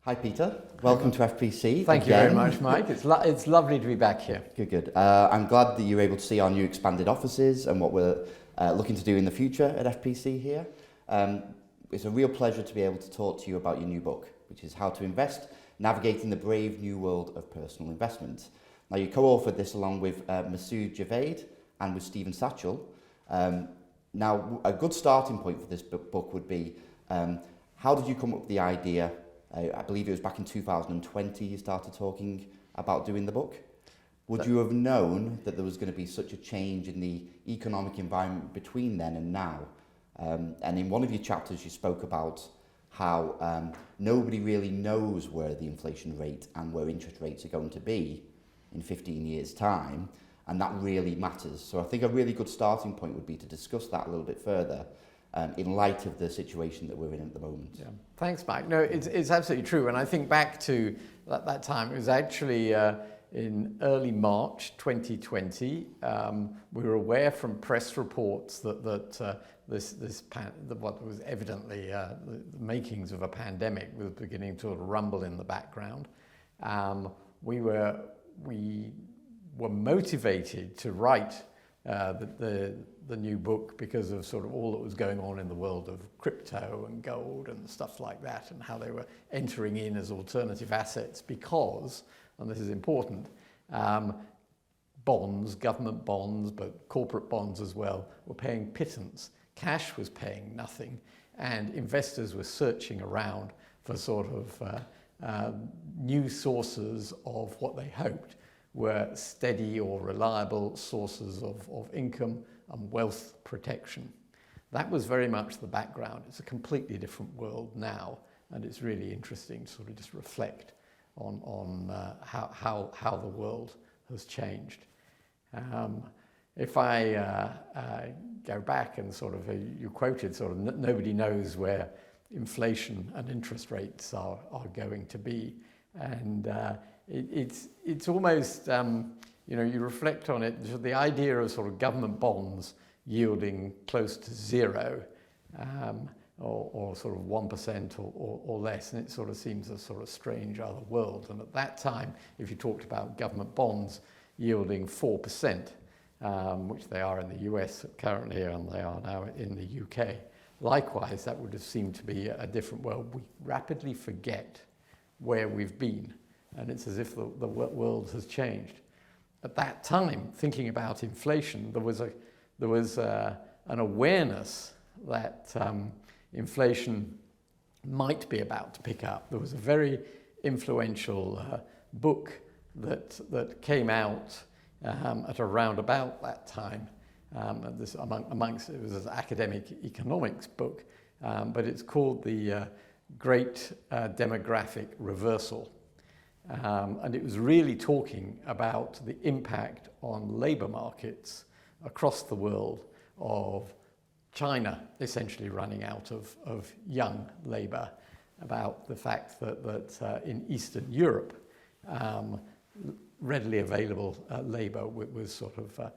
Hi Peter, welcome to FPC. Thank you very much, Mike. It's lovely to be back here. Good. I'm glad that you're able to see our new expanded offices and what we're looking to do in the future at FPC here. It's a real pleasure to be able to talk to you about your new book, which is How to Invest, Navigating the Brave New World of Personal Investment. Now you co-authored this along with Masood, Javaid and with Satchell. Now a good starting point for this book would be, how did you come up with the idea? I believe it was back in 2020 you started talking about doing the book. Would you have known that there was going to be such a change in the economic environment between then and now? And in one of your chapters you spoke about how nobody really knows where the inflation rate and where interest rates are going to be in 15 years' time, and that really matters. So I think a really good starting point would be to discuss that a little bit further in light of the situation that we're in at the moment. Yeah. Thanks, Mike. No, it's absolutely true. And I think back to that time, it was actually in early March 2020. We were aware from press reports that what was evidently the makings of a pandemic was beginning to sort of rumble in the background. We were motivated to write the new book because of sort of all that was going on in the world of crypto and gold and stuff like that, and how they were entering in as alternative assets because, and this is important, bonds, government bonds, but corporate bonds as well, were paying pittance. Cash was paying nothing, and investors were searching around for sort of new sources of what they hoped were steady or reliable sources of income and wealth protection. That was very much the background. It's a completely different world now, and it's really interesting to sort of just reflect on how the world has changed. If I go back and sort of, you quoted sort of, nobody knows where inflation and interest rates are going to be, and it's almost, you reflect on it, the idea of sort of government bonds yielding close to zero, or sort of 1% or less, and it sort of seems a sort of strange other world. And at that time, if you talked about government bonds yielding 4%, which they are in the US currently, and they are now in the UK, likewise, that would have seemed to be a different world. We rapidly forget where we've been, and it's as if the world has changed. At that time, thinking about inflation, there was an awareness that inflation might be about to pick up. There was a very influential book that came out at around about that time. This amongst it was an academic economics book, but it's called the Great Demographic Reversal. And it was really talking about the impact on labour markets across the world of China essentially running out of young labour, about the fact that in Eastern Europe readily available labour was sort of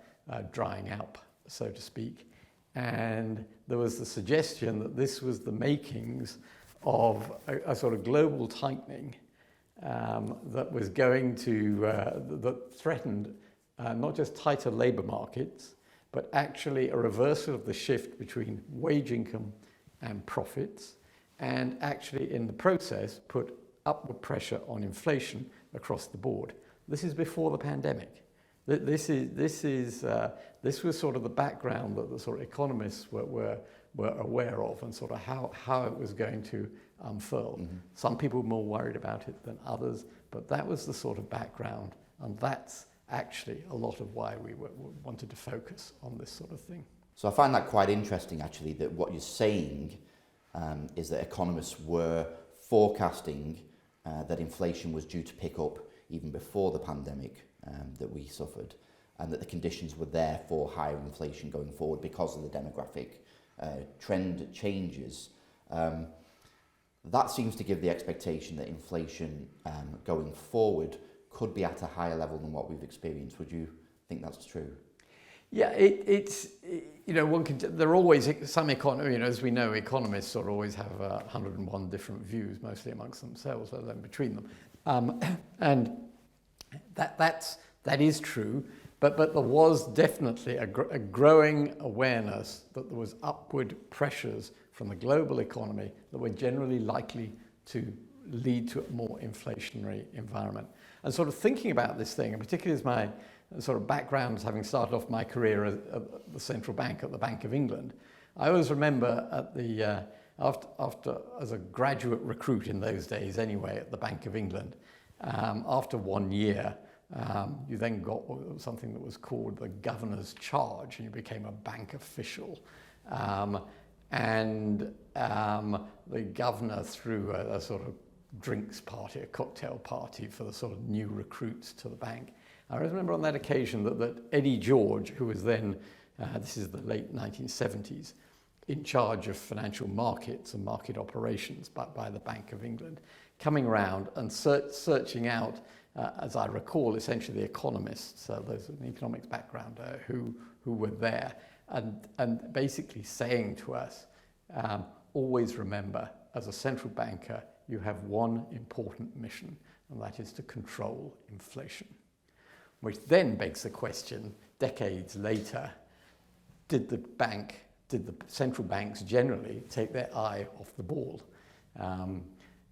drying up, so to speak. And there was the suggestion that this was the makings of a sort of global tightening that was going to, that threatened not just tighter labour markets, but actually a reversal of the shift between wage income and profits, and actually in the process put upward pressure on inflation across the board. This is before the pandemic. This was sort of the background that the sort of economists were aware of, and sort of how it was going to unfurl. Mm-hmm. Some people were more worried about it than others, but that was the sort of background, and that's actually a lot of why we wanted to focus on this sort of thing. So I find that quite interesting, actually, that what you're saying is that economists were forecasting that inflation was due to pick up even before the pandemic that we suffered, and that the conditions were there for higher inflation going forward because of the demographic trend changes. That seems to give the expectation that inflation going forward could be at a higher level than what we've experienced. Would you think that's true? Yeah, there are always some as we know, economists sort of always have 101 different views, mostly amongst themselves, let alone between them. And that is true, but there was definitely a growing awareness that there was upward pressures from the global economy that were generally likely to lead to a more inflationary environment. And sort of thinking about this thing, and particularly as my sort of background, having started off my career at the central bank, at the Bank of England, I always remember at the after as a graduate recruit in those days anyway at the Bank of England, after 1 year, you then got something that was called the governor's charge, and you became a bank official. And the governor threw a sort of drinks party, a cocktail party for the sort of new recruits to the bank. I remember on that occasion that Eddie George, who was then, this is the late 1970s, in charge of financial markets and market operations by the Bank of England, coming around and searching out, as I recall, essentially the economists, those with an economics background, who were there, and basically saying to us, always remember, as a central banker, you have one important mission, and that is to control inflation. Which then begs the question, decades later, did the central banks generally take their eye off the ball?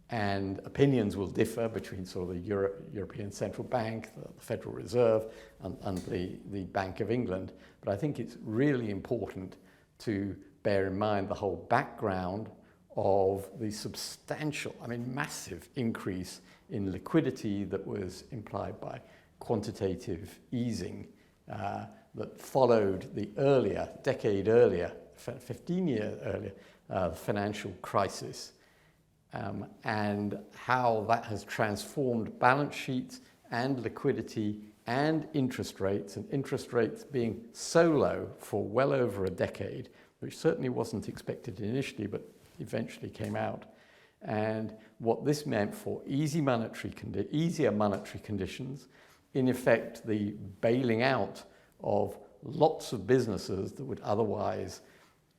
And opinions will differ between sort of the European Central Bank, the Federal Reserve, and the Bank of England. But I think it's really important to bear in mind the whole background of the substantial, massive increase in liquidity that was implied by quantitative easing that followed the decade earlier, 15 years earlier, financial crisis, and how that has transformed balance sheets and liquidity and interest rates being so low for well over a decade, which certainly wasn't expected initially, but eventually came out. And what this meant for easier monetary conditions, in effect, the bailing out of lots of businesses that would otherwise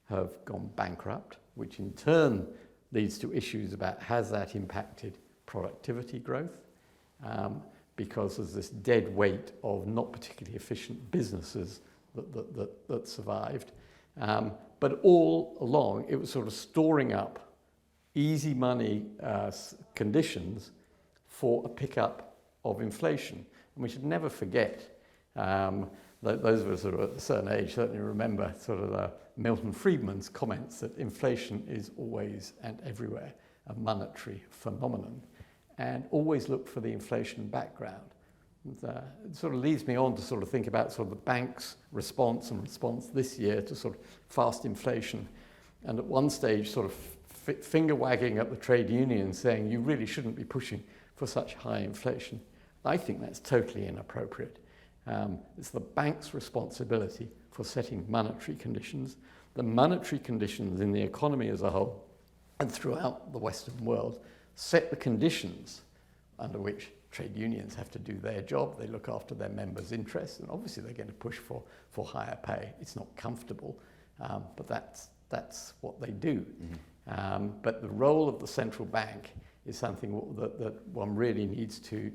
have gone bankrupt, which in turn leads to issues about has that impacted productivity growth, because there's this dead weight of not particularly efficient businesses that survived. But all along, it was sort of storing up easy money conditions for a pickup of inflation. And we should never forget, those of us sort of at a certain age certainly remember sort of Milton Friedman's comments that inflation is always and everywhere a monetary phenomenon, and always look for the inflation background. And, it sort of leads me on to sort of think about sort of the bank's response this year to sort of fast inflation, and at one stage sort of finger wagging at the trade unions saying you really shouldn't be pushing for such high inflation. I think that's totally inappropriate. It's the bank's responsibility for setting monetary conditions. The monetary conditions in the economy as a whole and throughout the Western world set the conditions under which trade unions have to do their job. They look after their members' interests, and obviously they're going to push for higher pay. It's not comfortable, but that's what they do. Mm-hmm. But the role of the central bank is something that one really needs to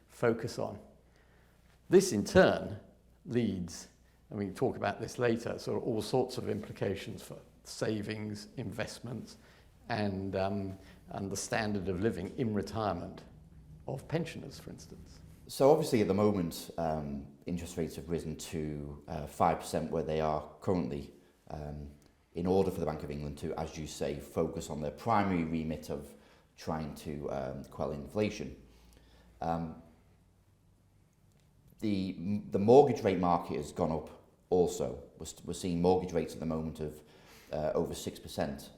focus on. This in turn leads, and we can talk about this later, sort of all sorts of implications for savings, investments, and the standard of living in retirement of pensioners, for instance. So obviously at the moment, interest rates have risen to 5% where they are currently, in order for the Bank of England to, as you say, focus on their primary remit of trying to quell inflation. The mortgage rate market has gone up also. We're seeing mortgage rates at the moment of over 6%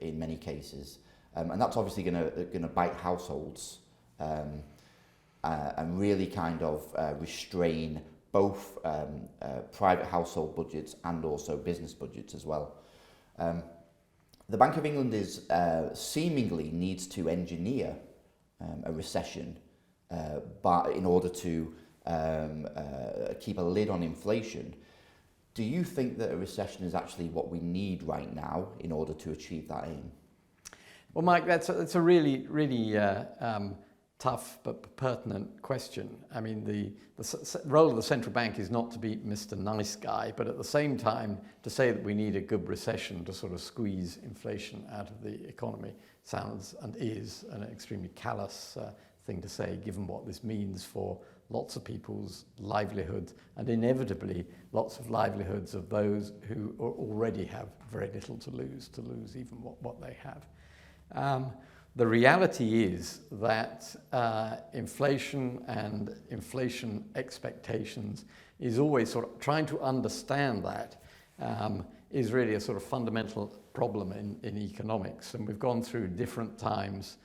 in many cases. And that's obviously going to bite households and really kind of restrain both private household budgets and also business budgets as well. The Bank of England seemingly needs to engineer a recession in order to keep a lid on inflation. Do you think that a recession is actually what we need right now in order to achieve that aim? Well, Mike, that's a really, really tough but pertinent question. I mean, the role of the central bank is not to be Mr. Nice Guy, but at the same time, to say that we need a good recession to sort of squeeze inflation out of the economy sounds and is an extremely callous thing to say, given what this means for lots of people's livelihoods and inevitably lots of livelihoods of those who already have very little to lose even what they have. The reality is that inflation and inflation expectations is always sort of trying to understand that is really a sort of fundamental problem in economics. And we've gone through different times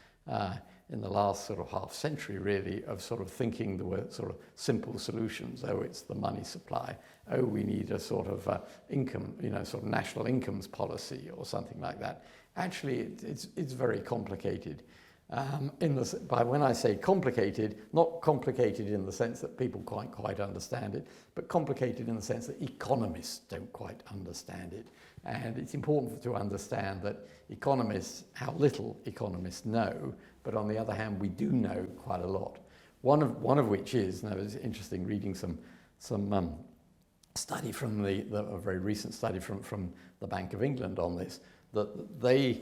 in the last sort of half century really of sort of thinking there were sort of simple solutions. Oh, it's the money supply. Oh, we need a sort of income, sort of national incomes policy or something like that. Actually, it's very complicated. When I say complicated, not complicated in the sense that people quite understand it, but complicated in the sense that economists don't quite understand it. And it's important to understand that how little economists know, but on the other hand, we do know quite a lot. One of which is, and it was interesting reading some study from a very recent study from the Bank of England on this, that they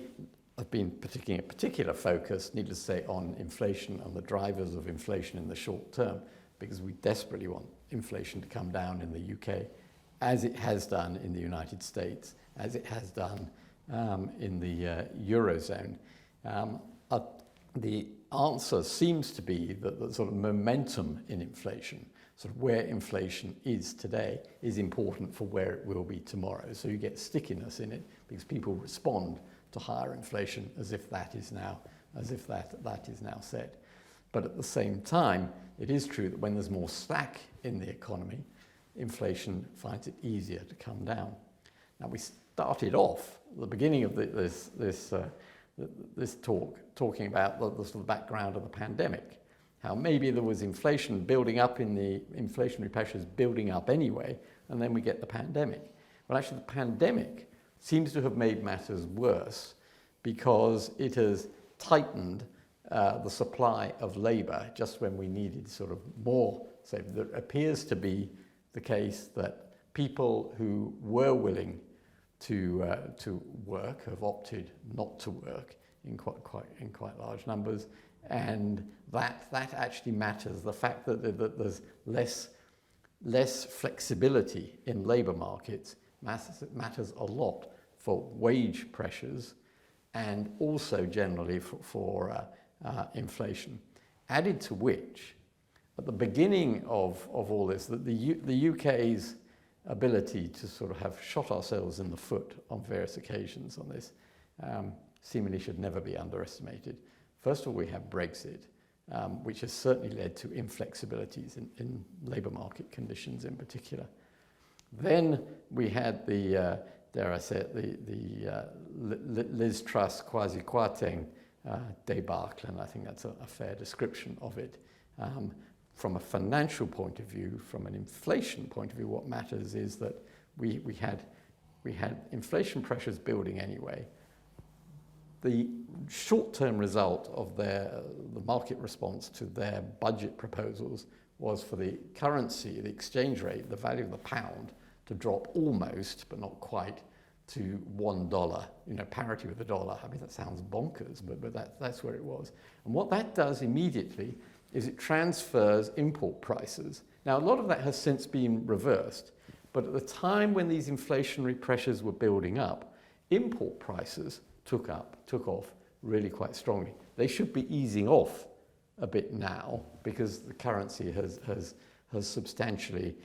have been taking a particular focus, needless to say, on inflation and the drivers of inflation in the short term, because we desperately want inflation to come down in the UK, as it has done in the United States, as it has done in the Eurozone. The answer seems to be that the sort of momentum in inflation, sort of where inflation is today, is important for where it will be tomorrow. So you get stickiness in it because people respond to higher inflation as if that is now set. But at the same time, it is true that when there's more slack in the economy, inflation finds it easier to come down. Now, we started off at the beginning of this talk talking about the sort of background of the pandemic, how maybe there was inflation building up in the inflationary pressures building up anyway, and then we get the pandemic. Well, actually, the pandemic seems to have made matters worse because it has tightened the supply of labour just when we needed sort of more. So there appears to be the case that people who were willing to work have opted not to work in quite large numbers, and that actually matters. The fact that there's less flexibility in labour markets matters a lot for wage pressures and also generally for inflation. Added to which, at the beginning of all this, that the UK's ability to sort of have shot ourselves in the foot on various occasions on this seemingly should never be underestimated. First of all, we have Brexit, which has certainly led to inflexibilities in labour market conditions in particular. Then we had the, dare I say it, the Liz Truss Kwasi Kwarteng debacle, and I think that's a fair description of it. From a financial point of view, from an inflation point of view, what matters is that we had inflation pressures building anyway. The short-term result of the market response to their budget proposals was for the currency, the exchange rate, the value of the pound to drop almost, but not quite, to $1, parity with the dollar. I mean, that sounds bonkers, but that's where it was. And what that does immediately is it transfers import prices. Now, a lot of that has since been reversed, but at the time when these inflationary pressures were building up, import prices took off really quite strongly. They should be easing off a bit now because the currency has substantially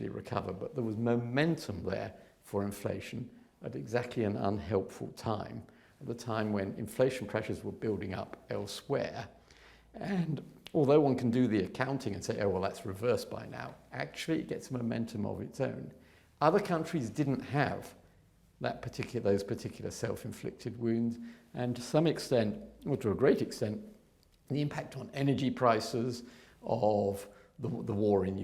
recovered, but there was momentum there for inflation at exactly an unhelpful time, at the time when inflation pressures were building up elsewhere. And although one can do the accounting and say, oh, well, that's reversed by now, actually it gets momentum of its own. Other countries didn't have those particular self-inflicted wounds, and to some extent, or to a great extent, the impact on energy prices of the war in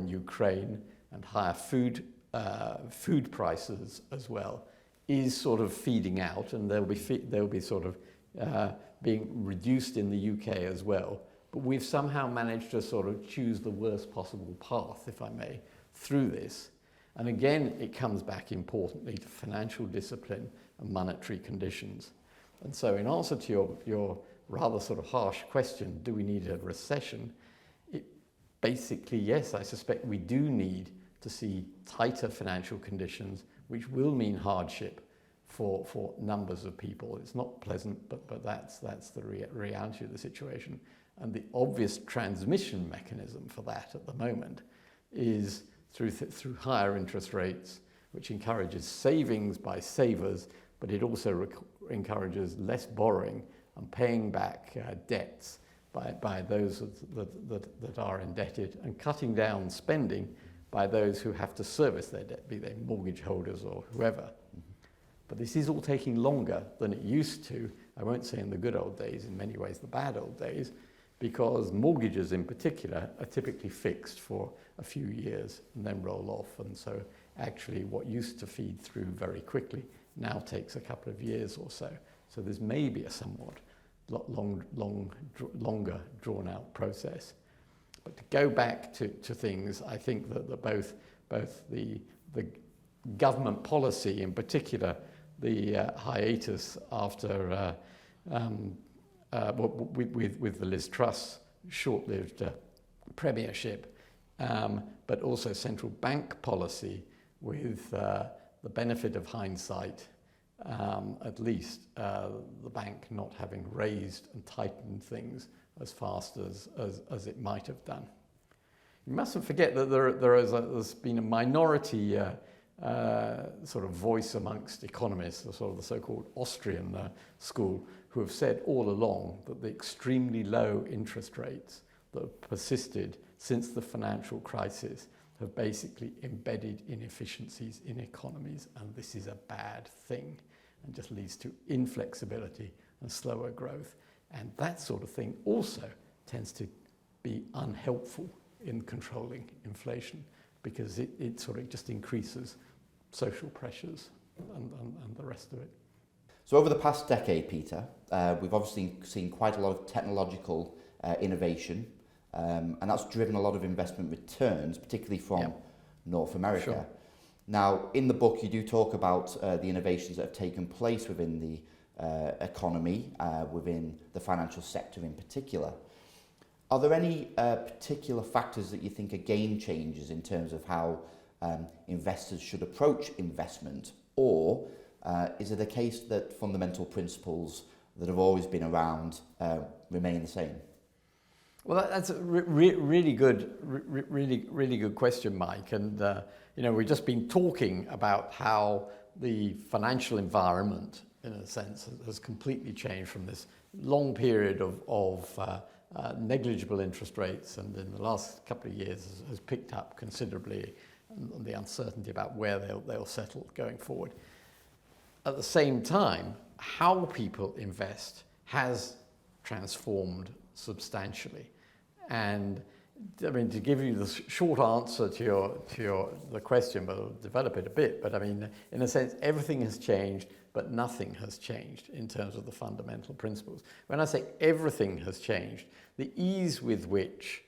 Ukraine and higher food prices as well is sort of feeding out, and they'll be sort of being reduced in the UK as well. But we've somehow managed to sort of choose the worst possible path, if I may, through this. And again, it comes back importantly to financial discipline and monetary conditions. And so in answer to your rather sort of harsh question, do we need a recession? Basically, yes, I suspect we do need to see tighter financial conditions, which will mean hardship for numbers of people. It's not pleasant, but that's the reality of the situation. And the obvious transmission mechanism for that at the moment is through higher interest rates, which encourages savings by savers, but it also encourages less borrowing and paying back debts by those that are indebted, and cutting down spending by those who have to service their debt, be they mortgage holders or whoever. Mm-hmm. But this is all taking longer than it used to. I won't say in the good old days, in many ways the bad old days, because mortgages in particular are typically fixed for a few years and then roll off. And so actually what used to feed through very quickly now takes a couple of years or so. So there's maybe a somewhat longer drawn out process. But to go back to things, I think that both the government policy, in particular the hiatus after with the Liz Truss short-lived premiership, but also central bank policy with the benefit of hindsight, at least the bank not having raised and tightened things as fast as it might have done. You mustn't forget that there's been a minority sort of voice amongst economists, the sort of the so-called Austrian school, who have said all along that the extremely low interest rates that have persisted since the financial crisis have basically embedded inefficiencies in economies, and this is a bad thing and just leads to inflexibility and slower growth. And that sort of thing also tends to be unhelpful in controlling inflation, because it sort of just increases social pressures and the rest of it. So over the past decade, Peter, we've obviously seen quite a lot of technological innovation, and that's driven a lot of investment returns, particularly from North America. Sure. Now, in the book, you do talk about the innovations that have taken place within the economy, within the financial sector in particular. Are there any particular factors that you think are game changers in terms of how investors should approach investment, or is it a case that fundamental principles that have always been around remain the same? Well, that's a really good question, Mike. And we've just been talking about how the financial environment, in a sense, has completely changed from this long period of negligible interest rates, and in the last couple of years has picked up considerably, and the uncertainty about where they'll settle going forward. At the same time, how people invest has transformed substantially. And I mean, to give you the short answer to the question, but I'll develop it a bit, but I mean, in a sense, everything has changed, but nothing has changed in terms of the fundamental principles. When I say everything has changed, the ease with which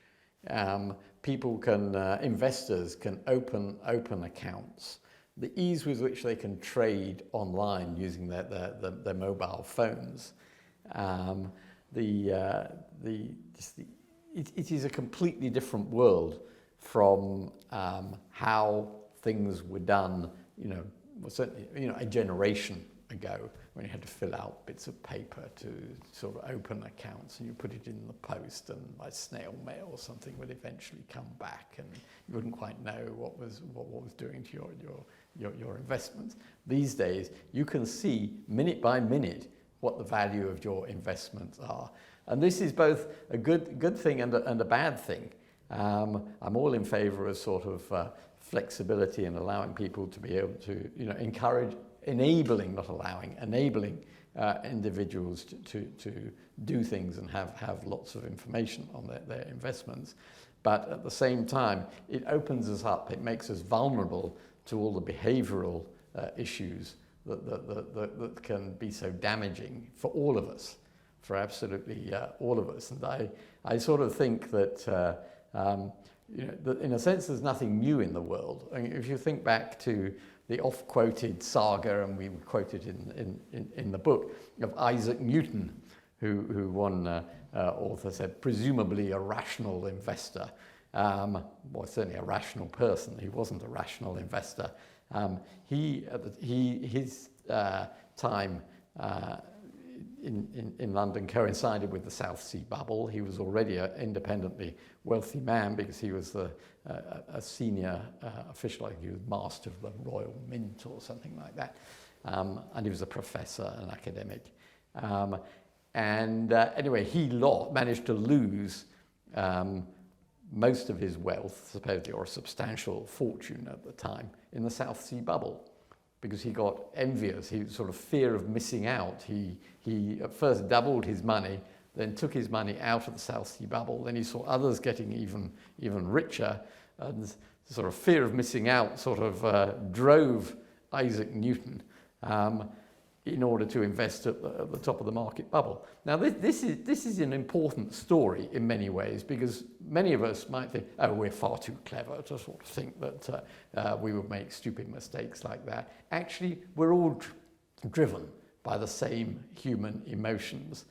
people can, investors can open accounts, the ease with which they can trade online using their mobile phones, it is a completely different world from how things were done, certainly, a generation ago, when you had to fill out bits of paper to sort of open accounts, and you put it in the post, and by snail mail or something would eventually come back, and you wouldn't quite know what was doing to your investments. These days, you can see minute by minute what the value of your investments are. And this is both a good thing and a bad thing. I'm all in favour of sort of flexibility and allowing people to be able to, enabling individuals to do things and have lots of information on their investments. but at the same time, it opens us up, it makes us vulnerable to all the behavioral issues that can be so damaging for all of us, for absolutely all of us. And I sort of think that, that in a sense, there's nothing new in the world. I mean, if you think back to the oft-quoted saga, and we quote it in the book, of Isaac Newton, who one author said, presumably a rational investor. Well, certainly a rational person. He wasn't a rational investor. His time in London coincided with the South Sea bubble. He was already an independently wealthy man because he was a senior official, like he was master of the Royal Mint or something like that. And he was a professor, an academic. Anyway, he managed to lose most of his wealth, supposedly, or a substantial fortune at the time, in the South Sea bubble, because he got envious. He sort of fear of missing out. He at first doubled his money, then took his money out of the South Sea bubble. Then he saw others getting even richer, and sort of fear of missing out sort of drove Isaac Newton in order to invest at the top of the market bubble. Now, this is an important story in many ways, because many of us might think, oh, we're far too clever to sort of think that we would make stupid mistakes like that. Actually, we're all driven by the same human emotions.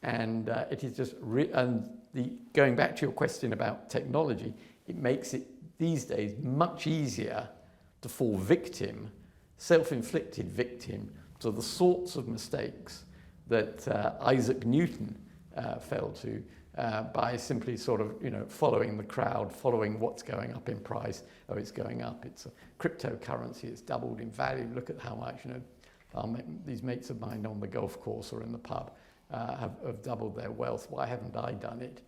And it is just, going back to your question about technology, it makes it these days much easier to fall victim, self-inflicted victim, to the sorts of mistakes that Isaac Newton fell to by simply sort of, following the crowd, following what's going up in price. Oh, it's going up. It's a cryptocurrency. It's doubled in value. Look at how much, these mates of mine on the golf course or in the pub have doubled their wealth. Why haven't I done it?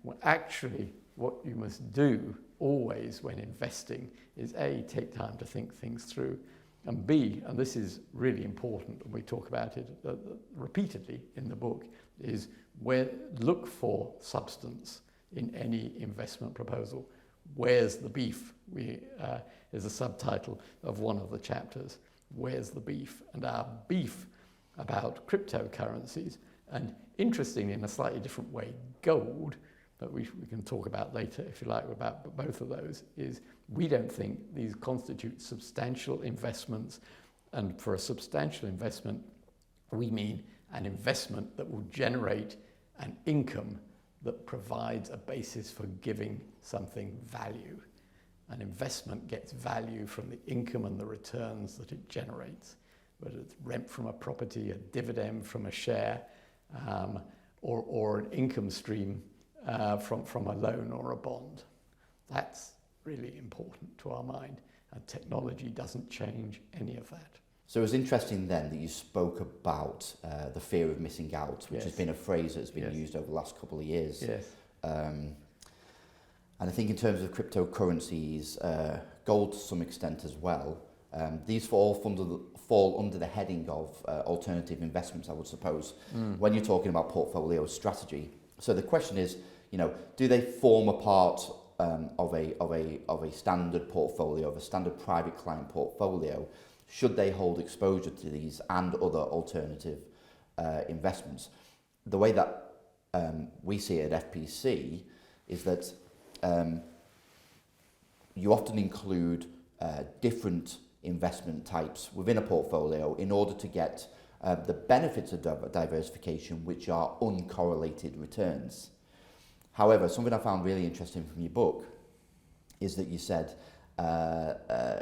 Well, actually, what you must do always when investing is A, take time to think things through, and B, and this is really important, and we talk about it repeatedly in the book, is look for substance in any investment proposal. Where's the beef? Is a subtitle of one of the chapters. Where's the beef? And our beef about cryptocurrencies, and interestingly, in a slightly different way, gold, that we can talk about later, if you like, about both of those, is we don't think these constitute substantial investments. And for a substantial investment, we mean an investment that will generate an income that provides a basis for giving something value. An investment gets value from the income and the returns that it generates, whether it's rent from a property, a dividend from a share, or an income stream from a loan or a bond. That's really important to our mind, and technology doesn't change any of that. So it was interesting then that you spoke about the fear of missing out, which has been a phrase that's been used over the last couple of years. Yes. And I think in terms of cryptocurrencies, gold to some extent as well, these fall under the heading of alternative investments, I would suppose, when you're talking about portfolio strategy. So the question is, do they form a part of a standard portfolio, of a standard private client portfolio? Should they hold exposure to these and other alternative investments? The way that we see it at FPC is that you often include different investment types within a portfolio in order to get the benefits of diversification, which are uncorrelated returns. However, something I found really interesting from your book is that you said,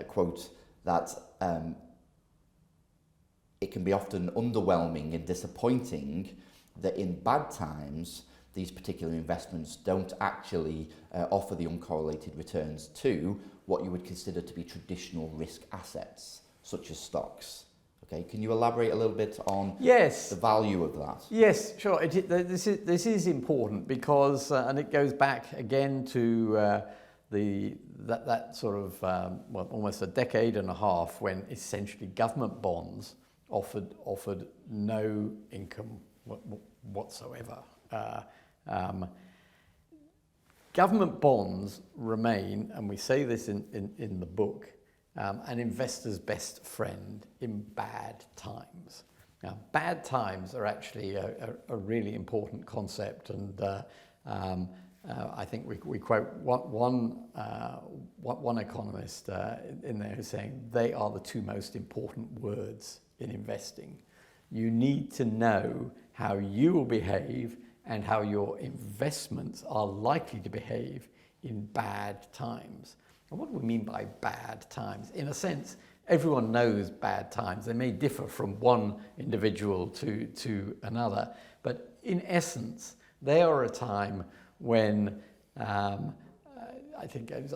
quote, that it can be often underwhelming and disappointing that in bad times, these particular investments don't actually offer the uncorrelated returns to what you would consider to be traditional risk assets, such as stocks. Okay, can you elaborate a little bit on the value of that? Yes, sure. This is important because, and it goes back again to that sort of almost a decade and a half when essentially government bonds offered no income whatsoever. Government bonds remain, and we say this in the book, an investor's best friend in bad times. Now, bad times are actually a really important concept, and I think we quote one economist in there who's saying they are the two most important words in investing. You need to know how you will behave and how your investments are likely to behave in bad times. And what do we mean by bad times? In a sense, everyone knows bad times. They may differ from one individual to another, but in essence, they are a time when I think it was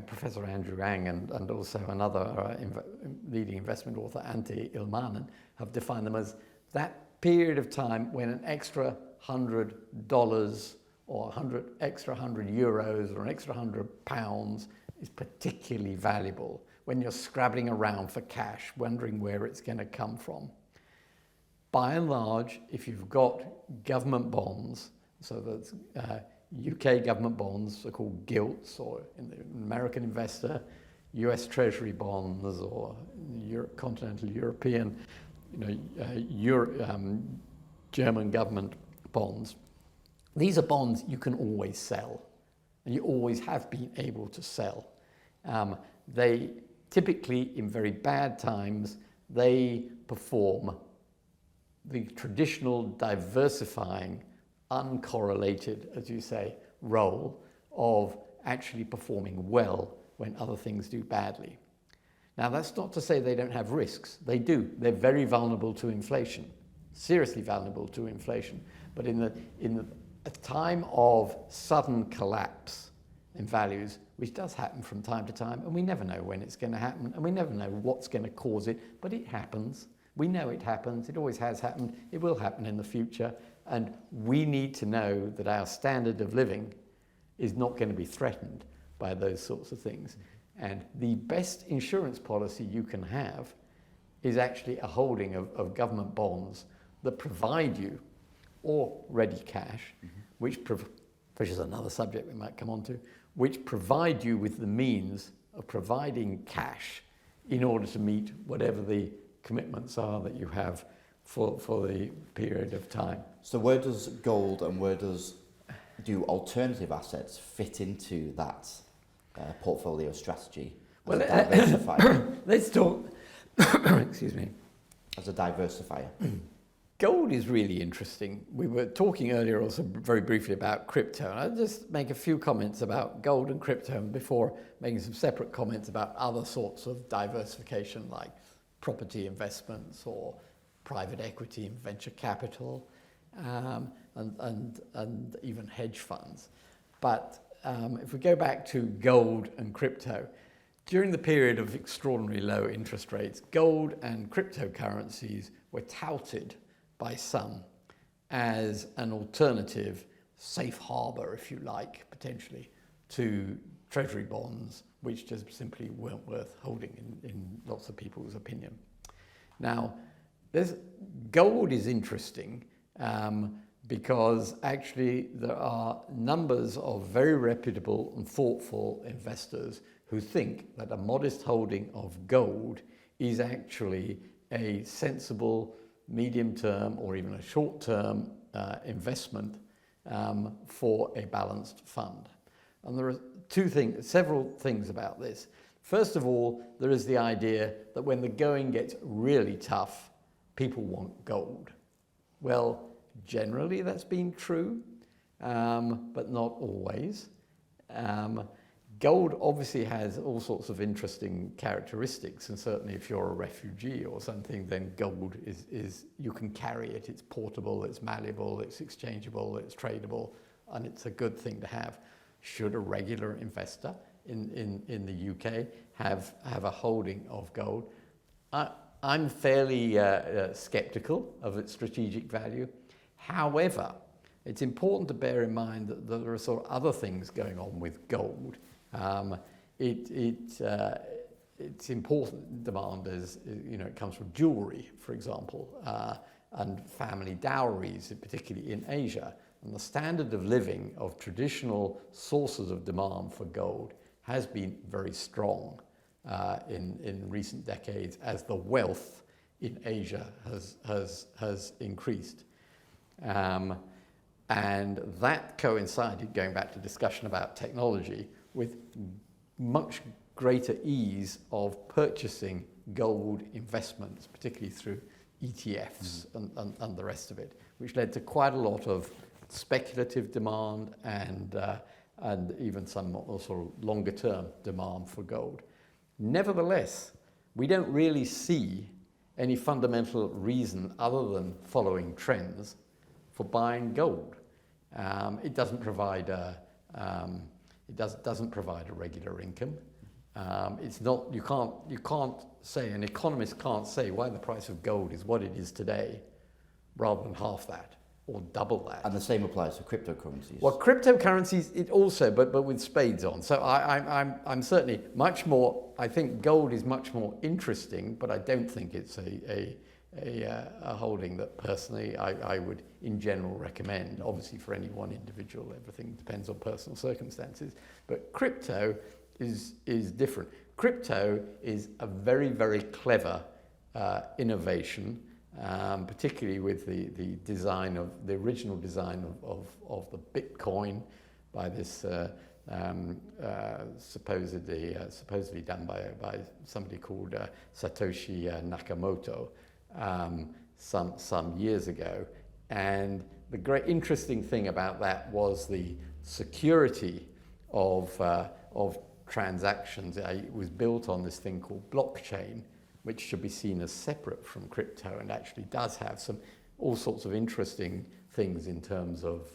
Professor Andrew Ang, and also another leading investment author, Ante Ilmanen, have defined them as that period of time when an extra $100 or €100 or an extra £100 is particularly valuable, when you're scrabbling around for cash, wondering where it's going to come from. By and large, if you've got government bonds, so that's UK government bonds are called gilts, or in the American investor, US Treasury bonds, or continental European, German government bonds. These are bonds you can always sell, and you always have been able to sell. They typically, in very bad times, they perform the traditional diversifying, uncorrelated, as you say, role of actually performing well when other things do badly. Now, that's not to say they don't have risks. They do. They're very vulnerable to inflation, seriously vulnerable to inflation. But in a time of sudden collapse in values, which does happen from time to time, and we never know when it's going to happen, and we never know what's going to cause it, but it happens. We know it happens. It always has happened. It will happen in the future. And we need to know that our standard of living is not going to be threatened by those sorts of things. And the best insurance policy you can have is actually a holding of government bonds that provide you, or ready cash, which is another subject we might come on to, which provide you with the means of providing cash in order to meet whatever the commitments are that you have for the period of time. So where does gold and where do alternative assets fit into that portfolio strategy as a diversifier? Let's talk, excuse me. As a diversifier. Gold is really interesting. We were talking earlier also very briefly about crypto, and I'll just make a few comments about gold and crypto before making some separate comments about other sorts of diversification like property investments or private equity and venture capital, and even hedge funds. But if we go back to gold and crypto, during the period of extraordinarily low interest rates, gold and cryptocurrencies were touted by some as an alternative safe harbor, if you like, potentially, to treasury bonds, which just simply weren't worth holding in lots of people's opinion. Now, gold is interesting because actually there are numbers of very reputable and thoughtful investors who think that a modest holding of gold is actually a sensible medium-term or even a short-term investment for a balanced fund. And there are several things about this. First of all, there is the idea that when the going gets really tough, people want gold. Well, generally that's been true, but not always. Gold obviously has all sorts of interesting characteristics, and certainly if you're a refugee or something, then gold is you can carry it, it's portable, it's malleable, it's exchangeable, it's tradable, and it's a good thing to have. Should a regular investor in the UK have a holding of gold? I'm fairly skeptical of its strategic value. However, it's important to bear in mind that there are sort of other things going on with gold. It's important demand as it comes from jewelry, for example, and family dowries, particularly in Asia. And the standard of living of traditional sources of demand for gold has been very strong in recent decades as the wealth in Asia has increased. And that coincided, going back to discussion about technology, with much greater ease of purchasing gold investments, particularly through ETFs and the rest of it, which led to quite a lot of speculative demand and even some sort of longer term demand for gold. Nevertheless, we don't really see any fundamental reason other than following trends for buying gold. It doesn't provide a regular income. It's not, you can't say, an economist can't say why the price of gold is what it is today rather than half that or double that. And the same applies to cryptocurrencies. Well, cryptocurrencies, it also, but with spades on. So I'm certainly much more, I think gold is much more interesting, but I don't think it's a holding that personally I would in general recommend. Obviously for any one individual, everything depends on personal circumstances. But crypto is different. Crypto is a very, very clever innovation, particularly with the design of the original design of the Bitcoin by this supposedly done by somebody called Satoshi Nakamoto some years ago. And the great interesting thing about that was the security of transactions. It was built on this thing called blockchain, which should be seen as separate from crypto and actually does have all sorts of interesting things in terms of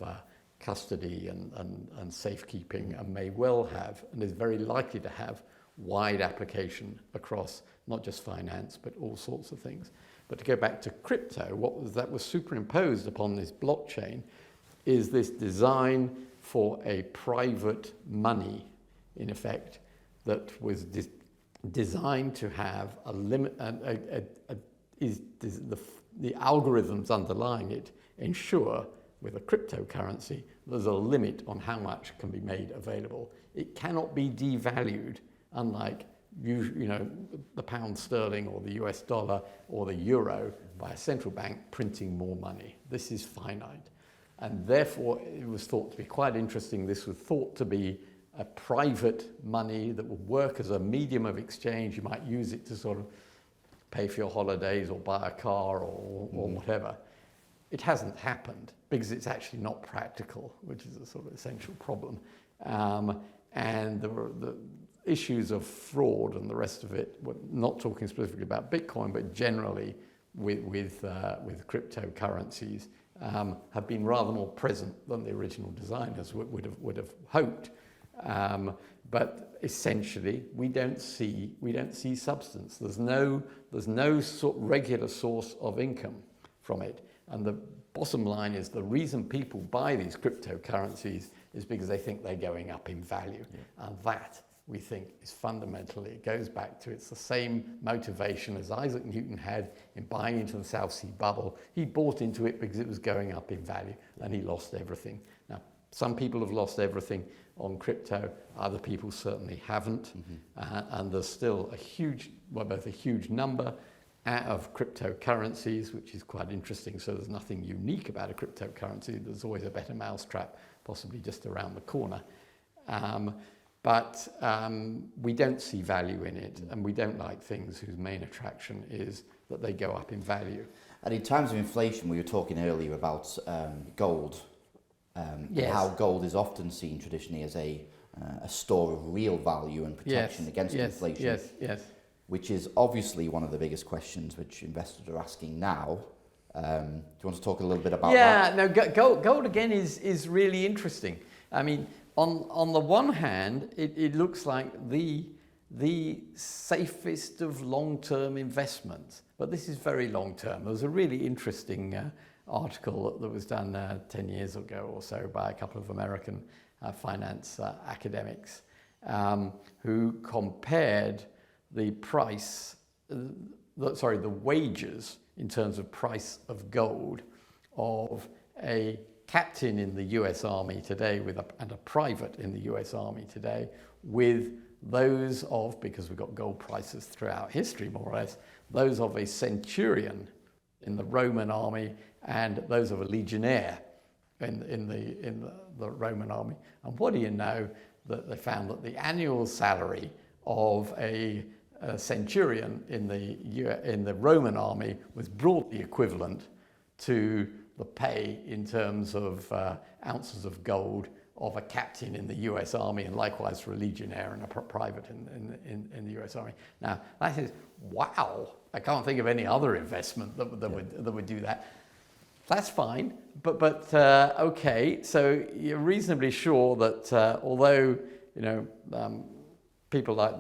custody and safekeeping, and may well have, and is very likely to have, wide application across not just finance but all sorts of things. But to go back to crypto, that was superimposed upon this blockchain is this design for a private money, in effect, that was designed to have a limit, the algorithms underlying it ensure with a cryptocurrency there's a limit on how much can be made available. It cannot be devalued, unlike the pound sterling or the US dollar or the euro, by a central bank printing more money. This is finite. And therefore it was thought to be quite interesting. This was thought to be a private money that would work as a medium of exchange. You might use it to sort of pay for your holidays or buy a car or whatever. It hasn't happened because it's actually not practical, which is a sort of essential problem. And the issues of fraud and the rest of it, we're not talking specifically about Bitcoin, but generally with cryptocurrencies, have been rather more present than the original designers would have hoped. But essentially, we don't see substance. There's no regular source of income from it. And the bottom line is the reason people buy these cryptocurrencies is because they think they're going up in value. Yeah. And that, we think, is fundamentally, it goes back to, it's the same motivation as Isaac Newton had in buying into the South Sea bubble. He bought into it because it was going up in value and he lost everything. Now, some people have lost everything on crypto, other people certainly haven't. And there's still both a huge number of cryptocurrencies, which is quite interesting. So there's nothing unique about a cryptocurrency. There's always a better mousetrap, possibly just around the corner. But we don't see value in it, and we don't like things whose main attraction is that they go up in value. And in times of inflation, we were talking earlier about gold, yes. How gold is often seen traditionally as a store of real value and protection against inflation. Yes. Which is obviously one of the biggest questions which investors are asking now. Do you want to talk a little bit about that? Yeah, no, gold again is really interesting. I mean, on the one hand, it looks like the safest of long-term investments, but this is very long-term. There was a really interesting article that was done 10 years ago or so by a couple of American finance academics who compared the wages in terms of price of gold of a captain in the US Army today and a private in the US Army today with those of, because we've got gold prices throughout history more or less, those of a centurion in the Roman army and those of a legionnaire in the Roman army. And what do you know, that they found that the annual salary of a centurion in the Roman army was broadly equivalent to the pay in terms of ounces of gold of a captain in the US Army, and likewise for a legionnaire and a private in the US Army. Now, that is, wow, I can't think of any other investment that would do that. That's fine, but okay, so you're reasonably sure that although, people like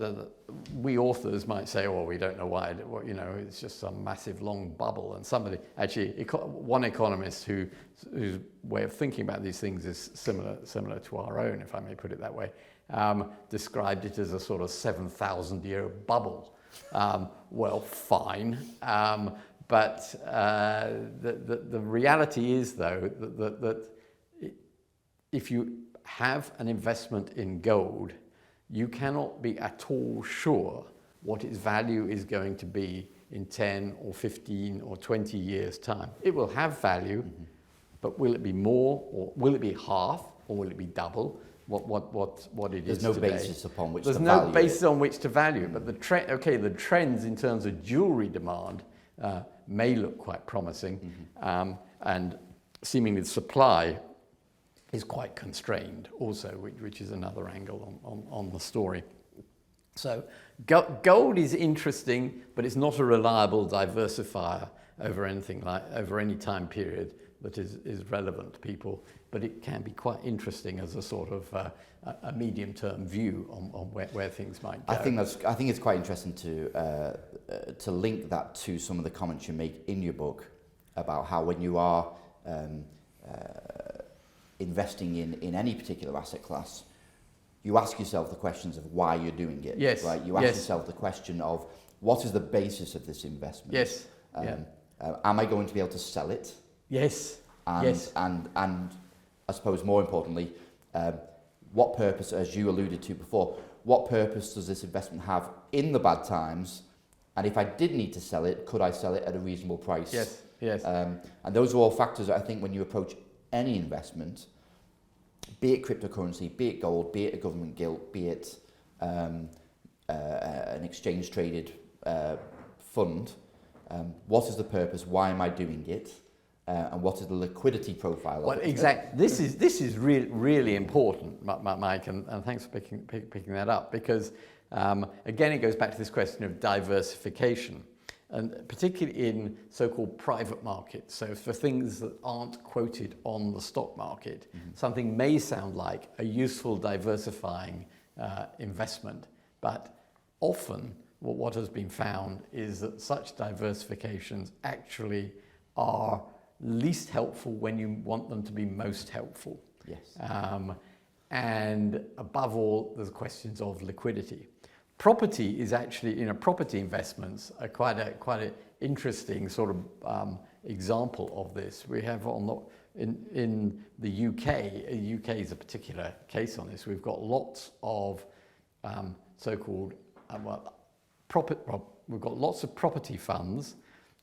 we authors might say, oh, we don't know why, it's just some massive long bubble. And somebody, actually, one economist whose way of thinking about these things is similar to our own, if I may put it that way, described it as a sort of 7,000-year bubble. Well, fine. But the reality is, though, that if you have an investment in gold, you cannot be at all sure what its value is going to be in 10 or 15 or 20 years' time. It will have value, but will it be more, or will it be half, or will it be double what it is today? There's no basis upon which There's to no value basis it. on which to value, but the trends in terms of jewellery demand may look quite promising, and seemingly the supply is quite constrained also, which is another angle on the story. So gold is interesting, but it's not a reliable diversifier over any time period that is relevant to people. But it can be quite interesting as a sort of a medium-term view on where things might go. I think it's quite interesting to link that to some of the comments you make in your book about how when you are investing in any particular asset class, you ask yourself the questions of why you're doing it. Yes. Right? You ask yourself the question of what is the basis of this investment? Yes. Am I going to be able to sell it? Yes. And I suppose more importantly, what purpose, as you alluded to before, what purpose does this investment have in the bad times? And if I did need to sell it, could I sell it at a reasonable price? Yes. And those are all factors that I think when you approach any investment, be it cryptocurrency, be it gold, be it a government gilt, be it an exchange traded fund, what is the purpose? Why am I doing it? And what is the liquidity profile of it? Exactly. This is really important, Mike, and thanks for picking that up, because again it goes back to this question of diversification, and particularly in so-called private markets. So for things that aren't quoted on the stock market, something may sound like a useful diversifying investment, but often what has been found is that such diversifications actually are least helpful when you want them to be most helpful. Yes. And above all, there's questions of liquidity. Property is actually, property investments are quite an interesting sort of example of this. We have in the UK is a particular case on this. We've got lots of so-called we've got lots of property funds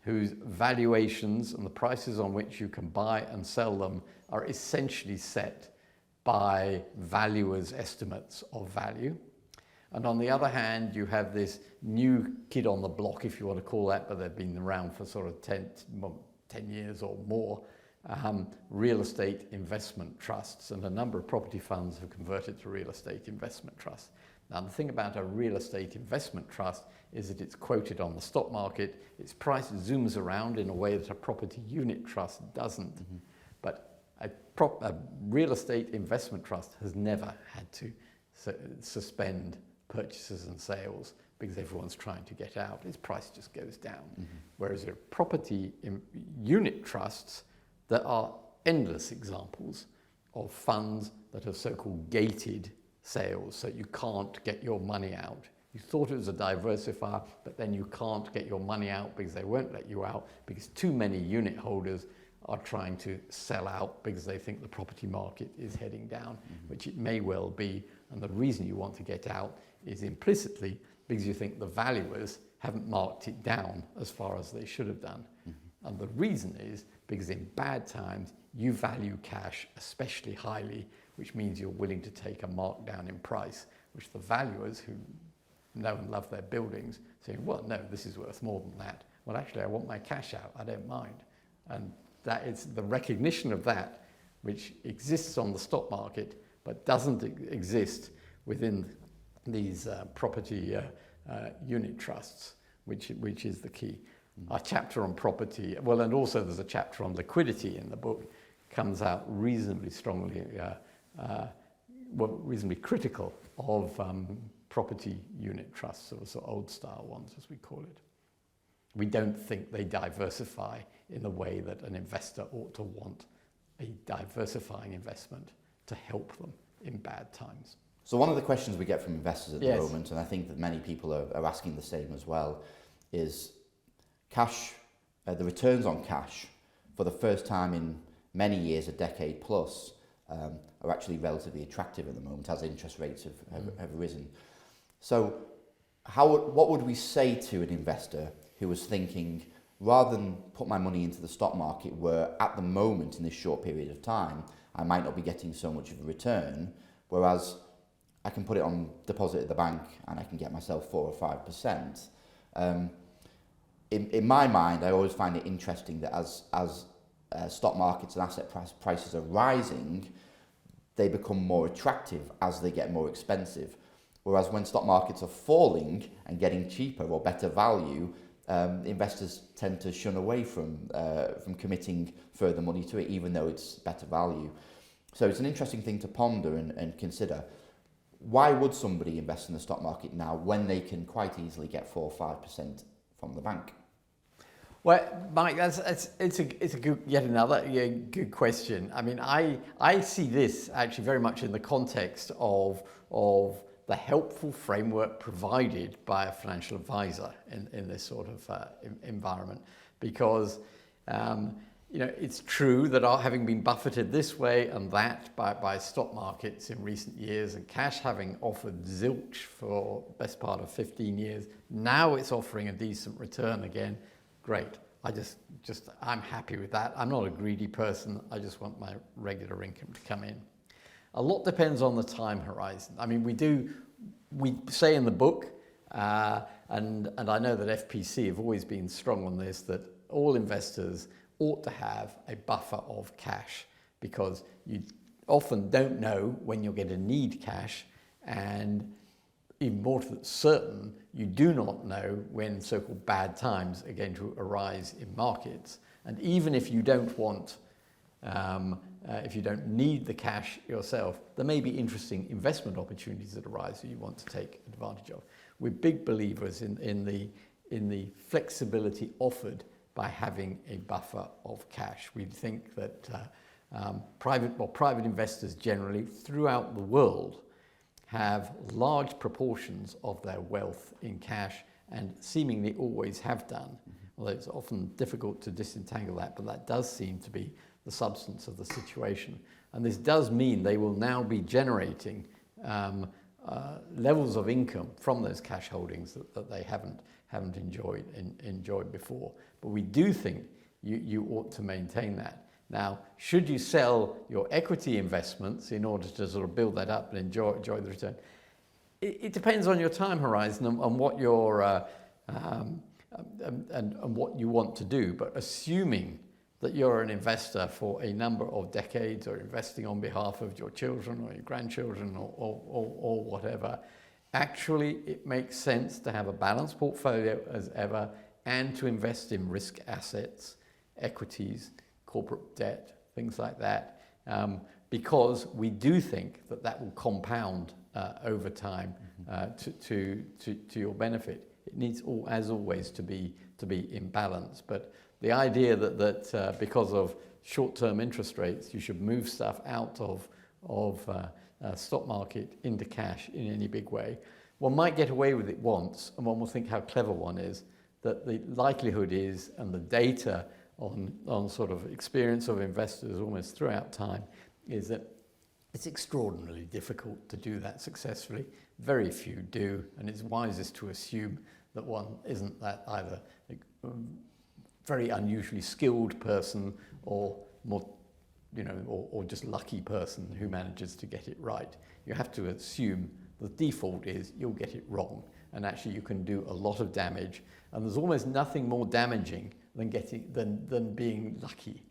whose valuations and the prices on which you can buy and sell them are essentially set by valuers' estimates of value. And on the other hand, you have this new kid on the block, if you want to call that, but they've been around for sort of 10 years or more, real estate investment trusts, and a number of property funds have converted to real estate investment trusts. Now, the thing about a real estate investment trust is that it's quoted on the stock market, its price zooms around in a way that a property unit trust doesn't. But a real estate investment trust has never had to suspend purchases and sales because everyone's trying to get out. Its price just goes down. Whereas there are property unit trusts, there are endless examples of funds that are so-called gated sales, so you can't get your money out. You thought it was a diversifier, but then you can't get your money out because they won't let you out because too many unit holders are trying to sell out because they think the property market is heading down, which it may well be. And the reason you want to get out is implicitly because you think the valuers haven't marked it down as far as they should have done. And the reason is because in bad times, you value cash especially highly, which means you're willing to take a markdown in price, which the valuers who know and love their buildings say, well, no, this is worth more than that. Well, actually, I want my cash out. I don't mind. And that is the recognition of that, which exists on the stock market, but doesn't exist within these property unit trusts, which is the key. Our chapter on property, well, and also there's a chapter on liquidity in the book, comes out reasonably strongly, reasonably critical of property unit trusts, or sort of old style ones, as we call it. We don't think they diversify in the way that an investor ought to want a diversifying investment to help them in bad times. So one of the questions we get from investors at the Yes. moment, and I think that many people are asking the same as well, is cash, the returns on cash for the first time in many years, a decade plus, are actually relatively attractive at the moment as interest rates have risen. So what would we say to an investor who was thinking, rather than put my money into the stock market where at the moment in this short period of time, I might not be getting so much of a return, whereas I can put it on deposit at the bank and I can get myself 4 or 5%. In my mind, I always find it interesting that as stock markets and asset prices are rising, they become more attractive as they get more expensive. Whereas when stock markets are falling and getting cheaper or better value, investors tend to shun away from committing further money to it, even though it's better value. So it's an interesting thing to ponder and consider. Why would somebody invest in the stock market now when they can quite easily get 4 or 5% from the bank? Well, Mike, it's a good, yet another good question. I mean, I see this actually very much in the context of the helpful framework provided by a financial advisor in this sort of environment, because it's true that having been buffeted this way and that by stock markets in recent years, and cash having offered zilch for the best part of 15 years, now it's offering a decent return again. Great. I'm happy with that. I'm not a greedy person. I just want my regular income to come in. A lot depends on the time horizon. I mean, we say in the book, and I know that FPC have always been strong on this, that all investors ought to have a buffer of cash, because you often don't know when you're going to need cash, and even more certain, you do not know when so-called bad times are going to arise in markets. And even if you don't want, if you don't need the cash yourself, there may be interesting investment opportunities that arise that you want to take advantage of. We're big believers in the flexibility offered by having a buffer of cash. We think that private investors generally throughout the world have large proportions of their wealth in cash, and seemingly always have done. Although it's often difficult to disentangle that, but that does seem to be the substance of the situation. And this does mean they will now be generating levels of income from those cash holdings that they haven't enjoyed before. But we do think you ought to maintain that. Now, should you sell your equity investments in order to sort of build that up and enjoy the return? It depends on your time horizon and what your and what you want to do. But assuming that you're an investor for a number of decades, or investing on behalf of your children or your grandchildren or whatever, actually it makes sense to have a balanced portfolio as ever, and to invest in risk assets, equities, corporate debt, things like that, because we do think that will compound over time to your benefit. It needs, as always, to be in balance. But the idea that because of short-term interest rates, you should move stuff out of stock market into cash in any big way, one might get away with it once, and one will think how clever one is. That the likelihood is, and the data on sort of experience of investors almost throughout time is that it's extraordinarily difficult to do that successfully. Very few do, and it's wisest to assume that one isn't that either a very unusually skilled person or more, or just lucky person who manages to get it right. You have to assume the default is you'll get it wrong, and actually you can do a lot of damage, and there's almost nothing more damaging than being lucky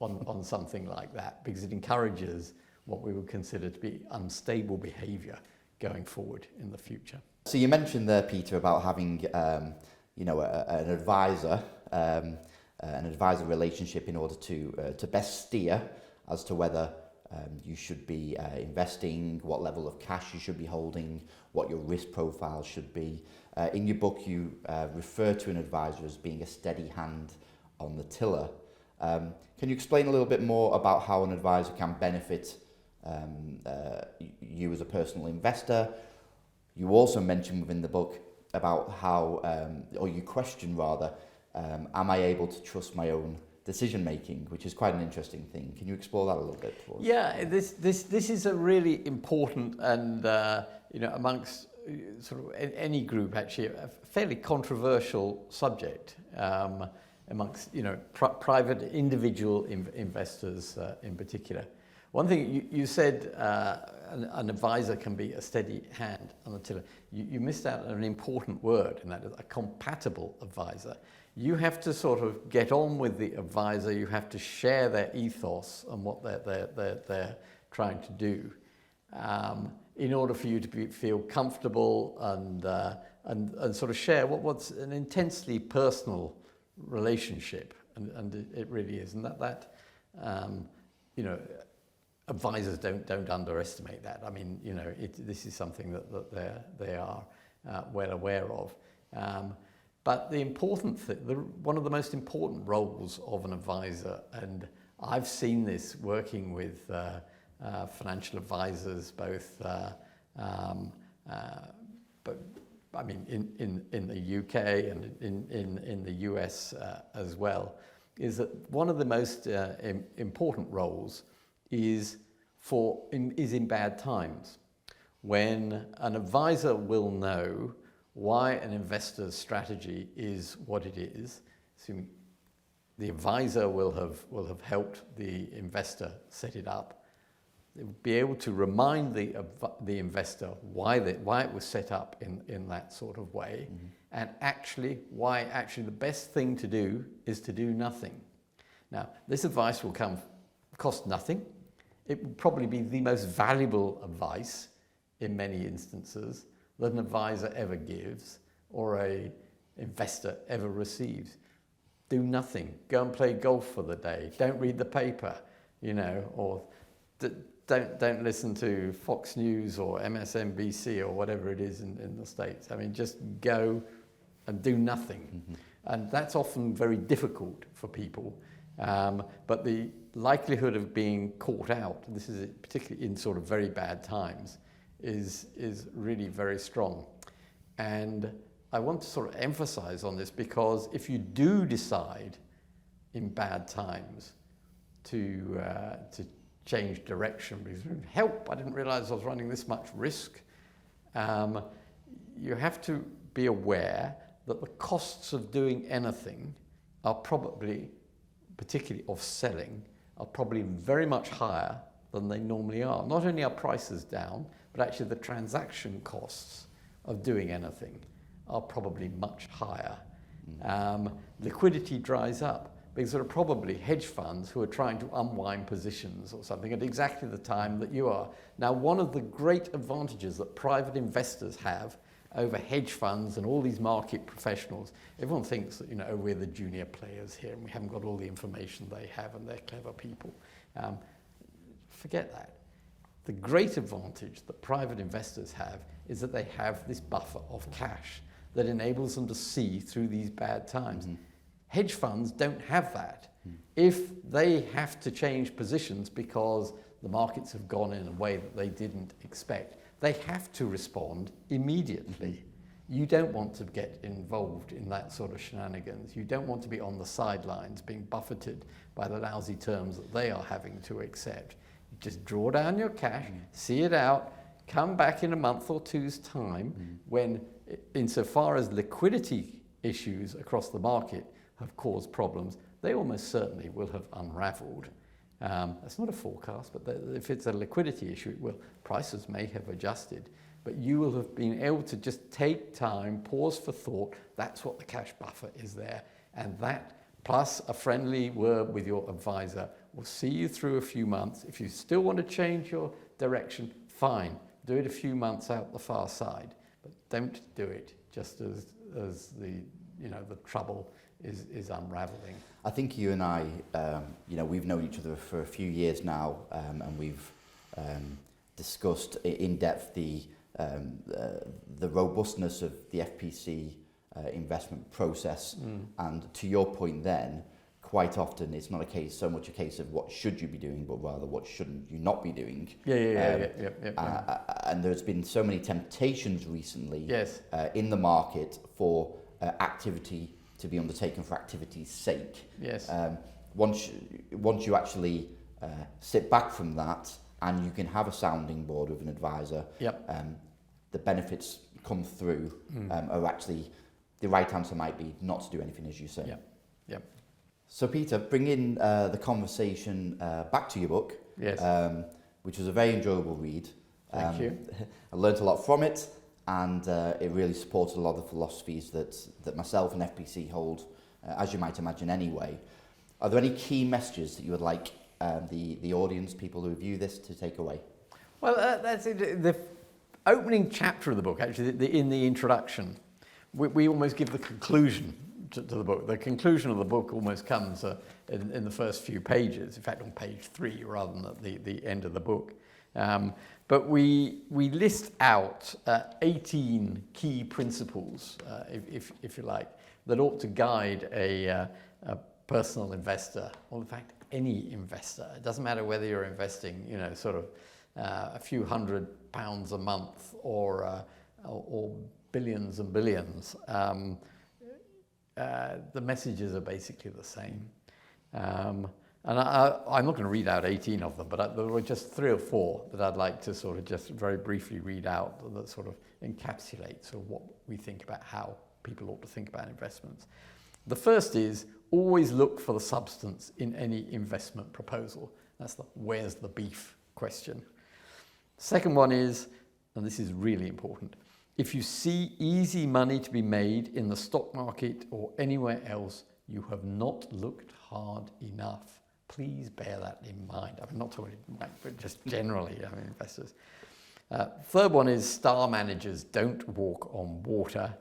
on something like that, because it encourages what we would consider to be unstable behavior going forward in the future. So you mentioned there, Peter, about having an advisor relationship in order to best steer as to whether you should be investing, what level of cash you should be holding, what your risk profile should be. In your book, you refer to an advisor as being a steady hand on the tiller. Can you explain a little bit more about how an advisor can benefit you as a personal investor? You also mention within the book about how, or you question rather, am I able to trust my own decision making, which is quite an interesting thing. Can you explore that a little bit for us? Yeah, this is a really important and amongst sort of any group actually a fairly controversial subject amongst private individual investors in particular. One thing you said, an advisor can be a steady hand on the tiller. You missed out on an important word, and that is a compatible advisor. You have to sort of get on with the advisor. You have to share their ethos and what they're trying to do, in order for you to feel comfortable and sort of share what's an intensely personal relationship, and it really is, and that advisors don't underestimate that. I mean, this is something that they are well aware of. But the important thing, one of the most important roles of an advisor, and I've seen this working with financial advisors, both, but I mean in the UK and in the US as well, is that one of the most important roles is in bad times, when an advisor will know why an investor's strategy is what it is. Assuming the advisor will have helped the investor set it up. They will be able to remind the investor why it was set up in that sort of way, mm-hmm. and why the best thing to do is to do nothing. Now, this advice will cost nothing. It will probably be the most valuable advice in many instances that an advisor ever gives or a investor ever receives. Do nothing. Go and play golf for the day. Don't read the paper, or don't listen to Fox News or MSNBC or whatever it is in the States. I mean, just go and do nothing. Mm-hmm. And that's often very difficult for people. But the likelihood of being caught out, this is particularly in sort of very bad times, is really very strong. And I want to sort of emphasize on this, because if you do decide in bad times to change direction, because help, I didn't realize I was running this much risk, you have to be aware that the costs of doing anything are probably, particularly of selling, are probably very much higher than they normally are. Not only are prices down, but actually the transaction costs of doing anything are probably much higher. Liquidity dries up, because there are probably hedge funds who are trying to unwind positions or something at exactly the time that you are. Now, one of the great advantages that private investors have over hedge funds and all these market professionals, everyone thinks that, we're the junior players here and we haven't got all the information they have and they're clever people. Forget that. The great advantage that private investors have is that they have this buffer of cash that enables them to see through these bad times. Mm-hmm. Hedge funds don't have that. Mm. If they have to change positions because the markets have gone in a way that they didn't expect, they have to respond immediately. You don't want to get involved in that sort of shenanigans. You don't want to be on the sidelines being buffeted by the lousy terms that they are having to accept. You just draw down your cash, see it out, come back in a month or two's time when, insofar as liquidity issues across the market have caused problems, they almost certainly will have unraveled. That's not a forecast, but if it's a liquidity issue, it will. Prices may have adjusted, but you will have been able to just take time, pause for thought. That's what the cash buffer is there. And that, plus a friendly word with your advisor, will see you through a few months. If you still want to change your direction, fine. Do it a few months out the far side, but don't do it just as the trouble is unraveling. I think you and I, we've known each other for a few years now, and we've discussed in depth the robustness of the FPC investment process. And to your point then, quite often it's not so much a case of what should you be doing, but rather what shouldn't you not be doing. And there's been so many temptations recently in the market for activity to be undertaken for activity's sake. Once you actually sit back from that and you can have a sounding board with an advisor, the benefits come through, or actually the right answer might be not to do anything, as you say. So Peter, bringing the conversation back to your book, which was a very enjoyable read. Thank you. I learnt a lot from it, and it really supported a lot of the philosophies that myself and FPC hold, as you might imagine anyway. Are there any key messages that you would like the audience, people who view this, to take away? Well, that's it. The opening chapter of the book, actually, in the introduction, we almost give the conclusion to the book. The conclusion of the book almost comes in the first few pages, in fact on page 3 rather than at the end of the book. But we list out 18 key principles, if you like, that ought to guide a personal investor, or in fact any investor. It doesn't matter whether you're investing, a few £100 a month or billions and billions. The messages are basically the same. And I'm not going to read out 18 of them, but there were just 3 or 4 that I'd like to sort of just very briefly read out that sort of encapsulate sort of what we think about how people ought to think about investments. The first is always look for the substance in any investment proposal. That's the where's the beef question. Second one is, and this is really important, if you see easy money to be made in the stock market or anywhere else, you have not looked hard enough. Please bear that in mind. I'm not talking about, but just generally, investors. Third one is star managers don't walk on water.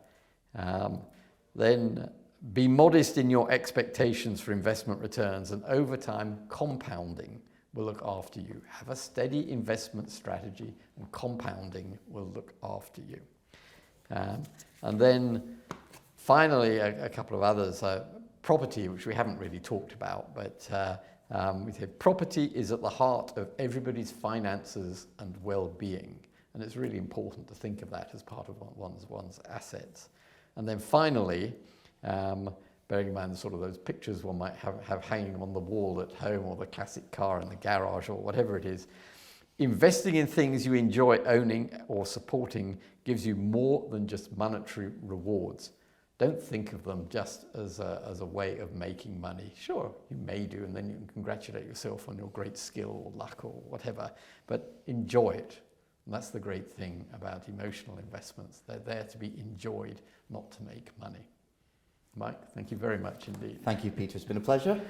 Then be modest in your expectations for investment returns, and over time, compounding will look after you. Have a steady investment strategy, and compounding will look after you. And then finally, a couple of others. Property, which we haven't really talked about, but we say property is at the heart of everybody's finances and well-being. And it's really important to think of that as part of one's assets. And then finally, bearing in mind sort of those pictures one might have hanging on the wall at home, or the classic car in the garage, or whatever it is, investing in things you enjoy owning or supporting gives you more than just monetary rewards. Don't think of them just as a way of making money. Sure, you may do, and then you can congratulate yourself on your great skill or luck or whatever, but enjoy it. And that's the great thing about emotional investments. They're there to be enjoyed, not to make money. Mike, thank you very much indeed. Thank you, Peter. It's been a pleasure.